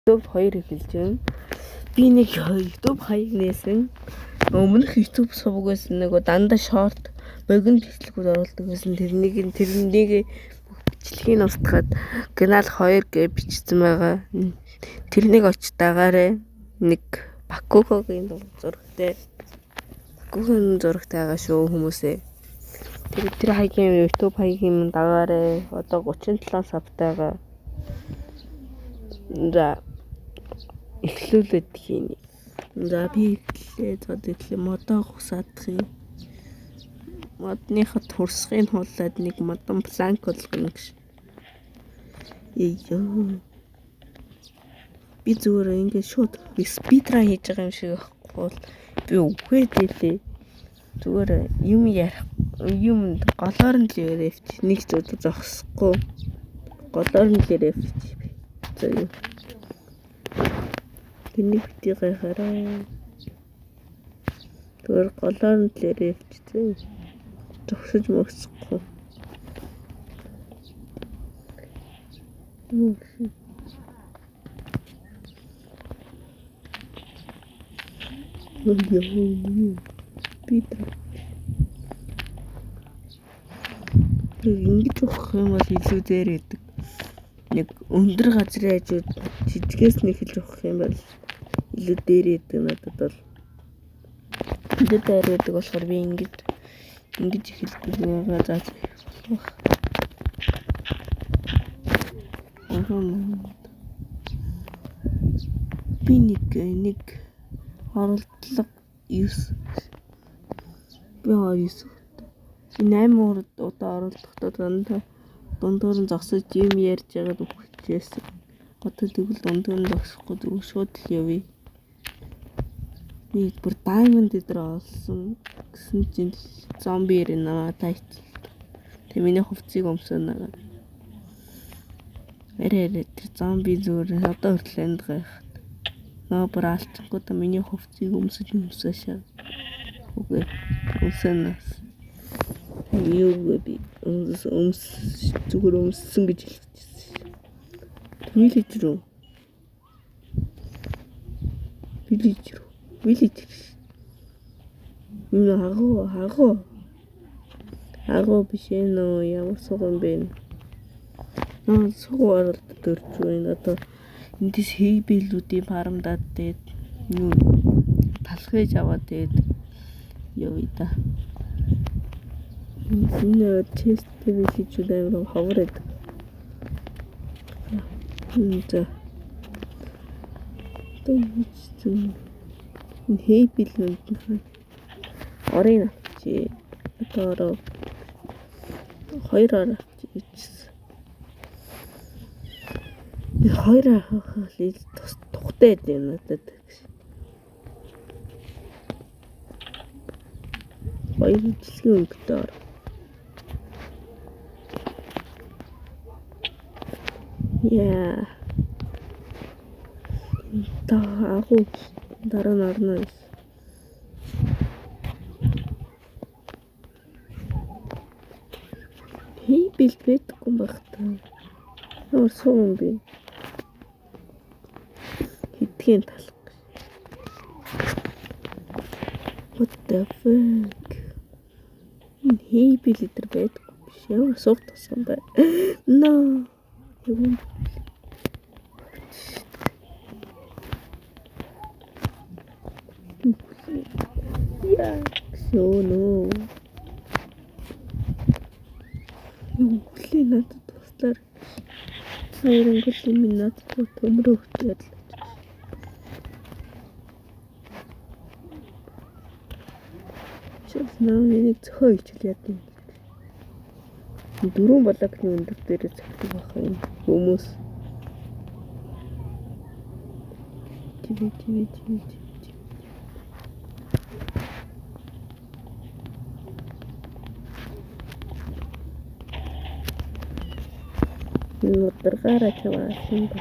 YouTube 2 эхэлж байна. Би нэг YouTube 2 нээсэн. Өмнөх YouTube сувгаас нөгөө дандаа шорт богино бичлэгүүд оруулдаг гэсэн тэрнийг бичлэгийг устгахад канал 2 гэж бичсэн байгаа. Тэрнийг очиж дагаарай. Нэг Бакугогийн зурагтай. Бакугогийн зурагтай байгаа шүү хүмүүсээ. Тэр хаягийн YouTube хаягийн дагаарай. Одоо 37 сабтайгаа. За эхлүүлээд хийнэ. За би эхлэе модоо хусаадах юм. Модныхад хурсгыг хуулаад нэг модон планк болгоно гэж. Ёо. Би зүгээр ингээд шууд спидран хийж байгаа юм шиг байхгүй. Би үхээд илээ. Зүгээр юм голоор нь л яревч нэг зүйл зогсохгүй. Голоор нь л яревч. За юу. Тэний бити гайхаараа. Тэр голоор нь л яревч зөө. Зогсож мөсөхгүй. Ёо. Питер. Ингэж ухах юм бол илүү дээр идэг. Нэг өндөр газрын хажууд жижигээс нэг хэлж ухах юм бол илүү дээр идэг надад бол. Илүү дээр идэг болохоор би ингэж эхэлдэг юм байгаа заах. Би нэг оролдлого 9. Би 9. 8 удаа оролдохдоо дундуур нь зогсож юм ярьж байгаад үхчихсэн. Одоо тэгвэл дундуур нь зогсохгүй зүгээр шууд л явъя. Би бүр даймонд дээр олсон гэсэн чинь зомби ирнэ тайт. Тэ миний хувцсыг өмсөнө. Эрээ тэр зомби зүгээр одоо хүртэл энд гайхаад. Нөө бүр алчгуудаа миний хувцсыг өмсөж. Үгүй өмсөнө. Юу би зүгээр өмссөн гэж хэлчихсэн. Вилиж. Агуу биш нөө ямар суган бэ? Сугаар дөрж байна. Одоо эндээс хийбэлүүдийн фармдаад дээд юу талхаж аваад дээд явъя да. Энэ тест хийж удаа хавраад. За. Тэгвэл хийбэлүүд нь орын чи одоо 2-оор хийчихсэн. 2-аар хахад тухтай юм надад. 2 жилийн өнгөтэй. Яа. Агуу дараа нь орно. Хийбэл бэдгүй багтаа. Суун би. Хитгэн талах. What the fuck? Хийбэл идэр бэдгүй биш. Ямар суух тасан бай. No. Yeah, so no. Юулээ надад туслаар. Саяхан гол минь надад төмрөөхтэй. Чис нэг цохойч л яд. 4 балакны өндөр дээр цогтөг байх юм. Хүмүүс. Тиви. Нутаргаараа чаваасан ба.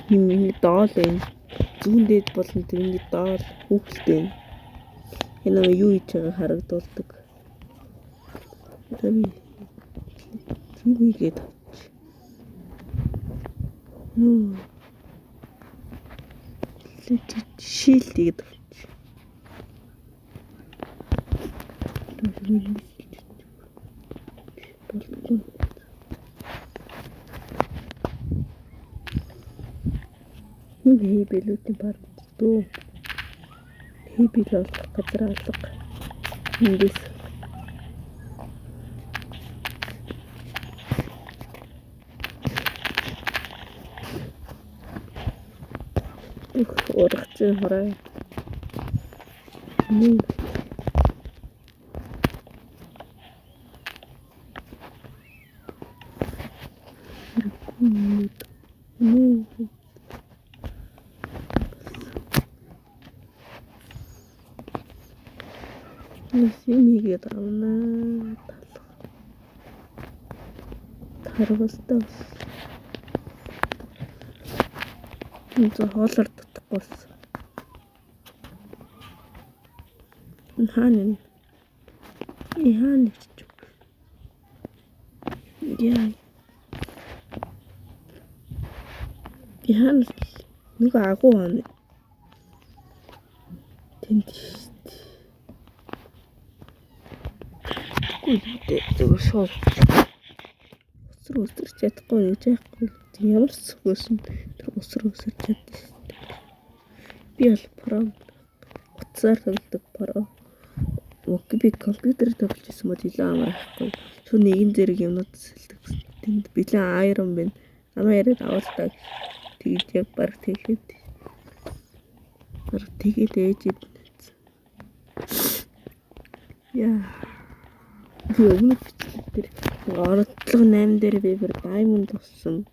Миний доол энэ зүүн дээд болон тэрний доол хүүхэлтэй. Энэ юу хийж байгааг харагдуулдаг. Тэвийгээд Нөө. Шилдэг. Хий билүүдийн баг дөө. Хий бил болох газар алга. Эндээс ургач хорой. Нүү. Нүү. Нисимигээд авнаа. Тарвастаа. Энэ хоолор дутгаас. Хаана. Яа. Яа. Нэг агуу хана. Тэнд зүгээр шууд өсөрч чадахгүй гэж яахгүй. Ямар сүгөөсөн тэр өсөрч чаддаг. Би бол про утсаар тоглодог про. Би компьютер тоглож байсан мод илүү амархгүй. Шууд нэгэн зэрэг юмнууд сэлдэг. Тэнд бэлэн айрон байна. Намаа яриад авалтаа тэгж яг баг тэгэхэд. Баг тэгээд ээжид. Яа. Би өмнө тэр ородлого 8 дээр би бүр diamond болсон.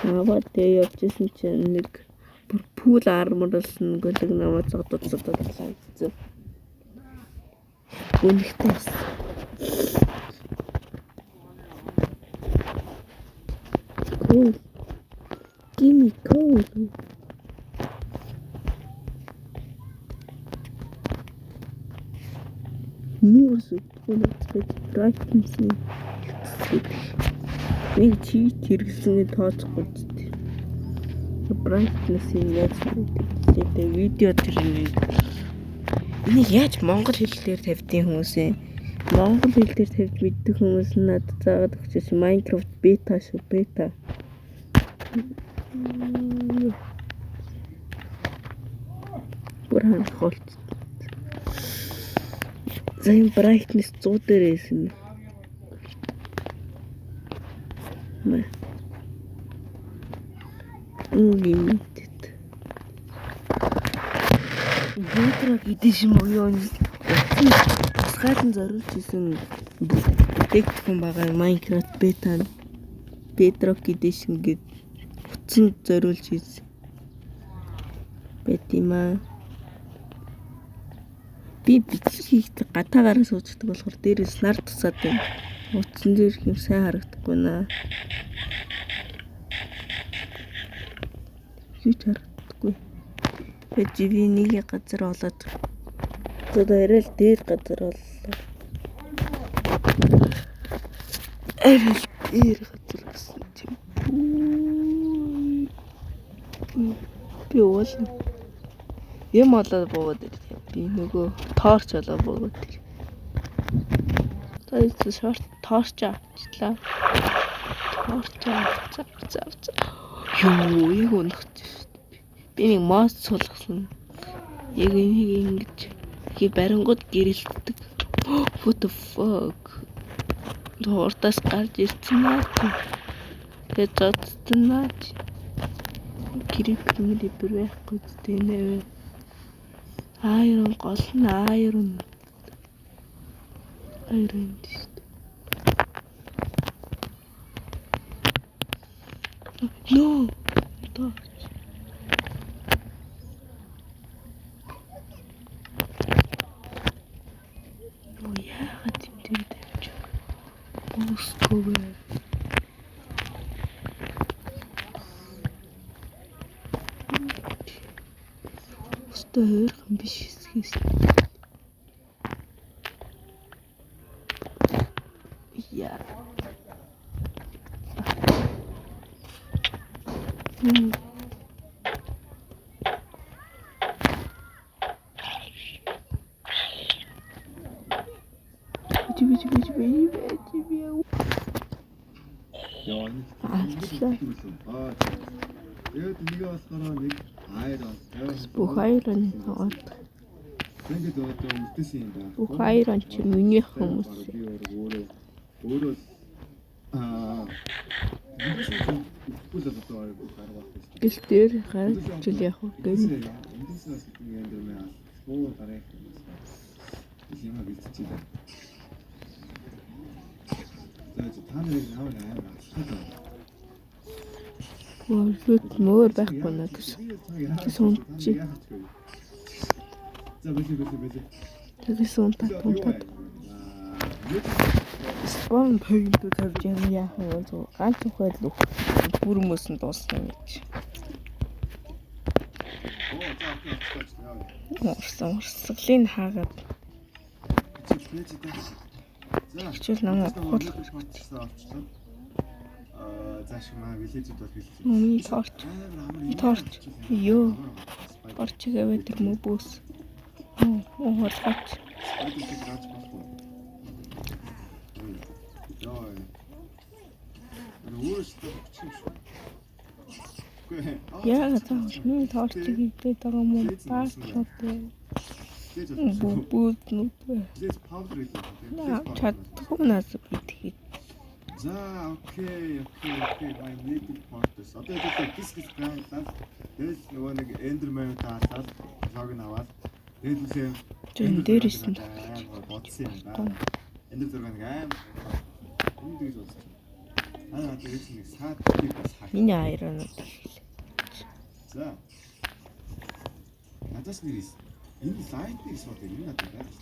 Аваад дээ явжсэн чинь нэг бүр pool armor болсон гөлөг намаа зогдсон. Үнэхтэй. Cool. Give me cool. Муусуд гонцгой brightness нь нэг чийт хэрэглэсний тооцохгүй дээ. Brightness-ийг яаж мэдээ видео тэрний энийг яаж монгол хэлээр тавьдیں۔ Хүмүүсээ монгол хэлээр тавьж мэддэг хүмүүс надад заагаад өгч Minecraft beta шүү beta. Бүрэн холт. Зайн brightness 100 дээр байсан. Unlimited. Бетра гэдэг юм уу юу? Тасгайлан зориулж исэн бүтээгдэхүүн байгаа Minecraft beta. Bedrock Edition гэдэг утсан зориулж исэн. Бэтимаа. Би бичлэгийг гатаагаараа суучдаг болохоор дээрээс нар тусаад байна. Утсан дээр юм сайн харагдахгүй наа. Юу ч харагдахгүй. Би нэг газар олоод. Одоо ярил дээр газар оллоо. Ярил дээр газар гэсэн тийм. Би уулна. Юм олоод буугаад ирсэн. Би нөгөө торч олоод буугаад ирсэн. Тайц шорт торч авчлаа. Торч авцаа. Юу яг унахч. Би нэг мост суулгасан. Яг ингэж барингууд гэрэлтдэг. What the fuck? Доортаас гарч ирсэн наа. Тэгээд зодсон наа. Гэрэлтмэр байхгүй дээ нэ. Iron гол нь iron. No. Яагаад юм тавьж Москве. Ойрхон биш хэсгээс. Яа. Тэгээд нэг болохоор нэг хайр бас. Бүх хоёр нь тоглоод. Тэгээд одоо үлдээсэн юм да. Бүх хоёр нь чи миний хүмүүс. Өөрөө үгүй л одоо гаргах гэсэн. Гэл дээр гарч чил яг гэн. Эндээс бас юм дээр мэ оо гарах юм бэлтчихлээ. Тэгээд та нарыг наваа амар ашиглаад. Мөр байхгүй наа гэсэн. Сонч. За бэлээ. Тэгээс унтаад. Спон пойнт тавьж яах вэ? Ганц ухаал л бүр хүмүүс нь дуусна гэж. Урсгалын хаагаад. Хичээл намайг хуулах авчихсан. Зааш маа вилэжүүд бол хэлсэн. Миний торч. Йоо. Торчгээ байдаг мө бүс. Хоолгоч. Яа тааш миний торчгийг идээд байгаа юм уу? Баачлаатай. Бүгд чадахгүй наас битгий. За окей. My native fortress. Одоо тэгээд диск граалаад тэгэл нөгөө нэг эндермен таасаад логин аваад тэгээд үлээ энэ дээрээс нь бодсон юм байна. Эндер зураг нэг аим үндээс болсон. Тэгээд нэг саад бас хаа. Миний айронууд. За. Надаас нэрээс энэ лайныг сууд энэ надад байна.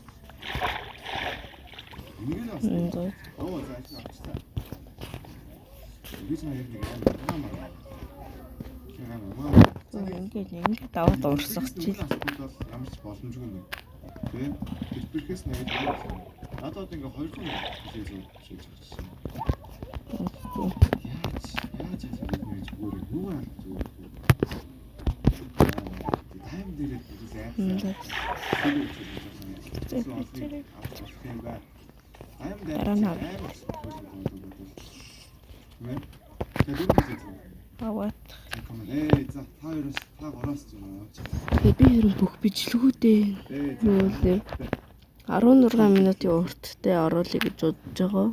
Энийг л авсан. Оо за энэ авчихсан. Бид нэг ингээд даваад уурсах чил. Ямар ч боломжгүй нэ. Тэ? Дэлбэрхээс нэг надад ингээ 200 хэлээ шийдэж авчихсан. Яаж ингэж бүр юу аа зүгээр. Тайм дээр үзээ. Аваад. За та хоёроос та гороос ч юм уу. Тэгээ би хэрэг бүх бичлэгүүдээ нүүлээ 16 минутын урттай оруулъя гэж бодож байгаа.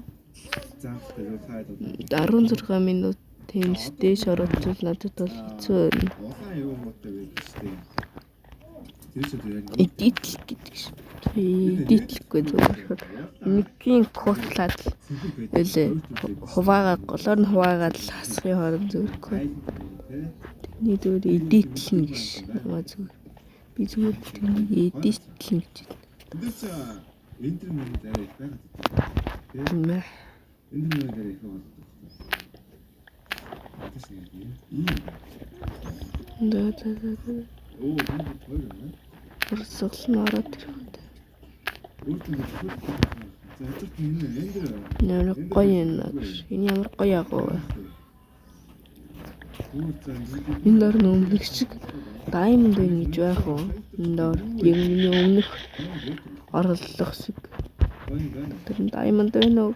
За тэгээ файл 16 минут тэмс дээш оруулах надад бол хэцүү байна. Улаан юу муутай байдаг шүү дээ. Тэр чинь яг Эдитлэх гэдэг шиг. Эдитлэхгүй зүгээр. Нэгний кутлаад үлээ хуваагаад голоор нь хуваагаад хасахын хооронд зүрхгүй. Тэний зүгээр эдитлэн гэж намаа зүгээр. Би зүгээр тэнийг эдитлэн гэж. тэр чинь интернет дээр байгаад байна. Тийм ээ. Интернет дээр их болдог. Оо, энэ хоёр юм. Урсгал нь ороод ирэхтэй. Нэр гоё юм. Энэ ямар гоё агуу вэ? Энэ дор нөмлөх шиг даймонд байна гэж байх уу? Энэ дор юмны өмнөх орлох шиг. Тэр даймонд байна уу?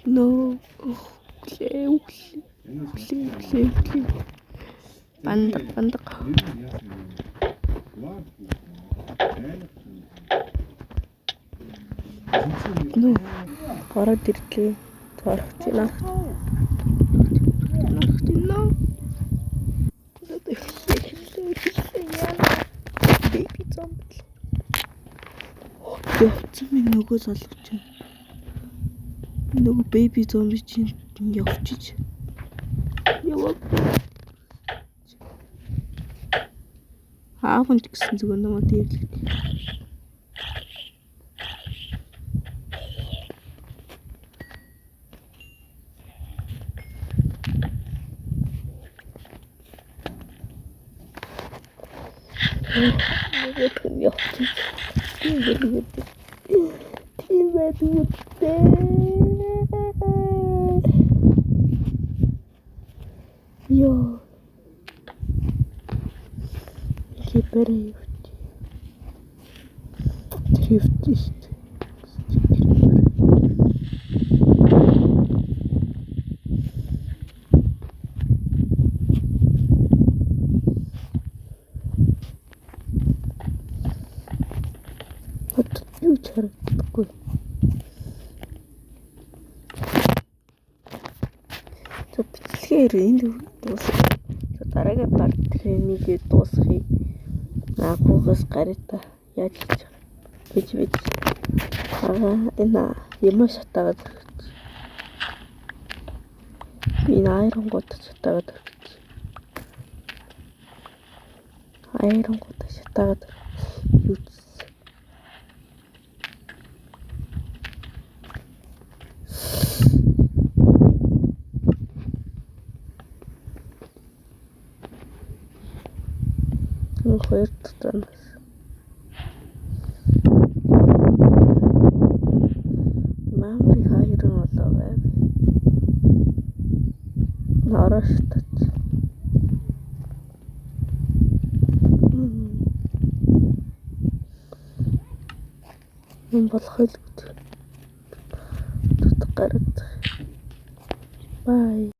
Нөө. Үглээ. Бандаг. Нөө. Ороод ирлээ. Торч нах. Baby zombie. Явцсан минь нөгөө залгаж байна. Нөгөө baby zombie чинь явчих. Яваа. Аавч гэсэн зүгээр намайг дээрлээ. Yo. Бэрэй. Трифтист. Вот юу чарагдахгүй. За бичлэгээр энд дуусах. За дараагийн парт тренингийг дуусгахыг агуугаас гарита яаж хийж гэж энэ юм шатаагаад өргөж. Би айронгууд шатаагаад өргөж. Айронгууд шатаагаад юу ч хоёр тутанаас мамри хайрын олоо байв. Нараштай. болох л гараад. Бай.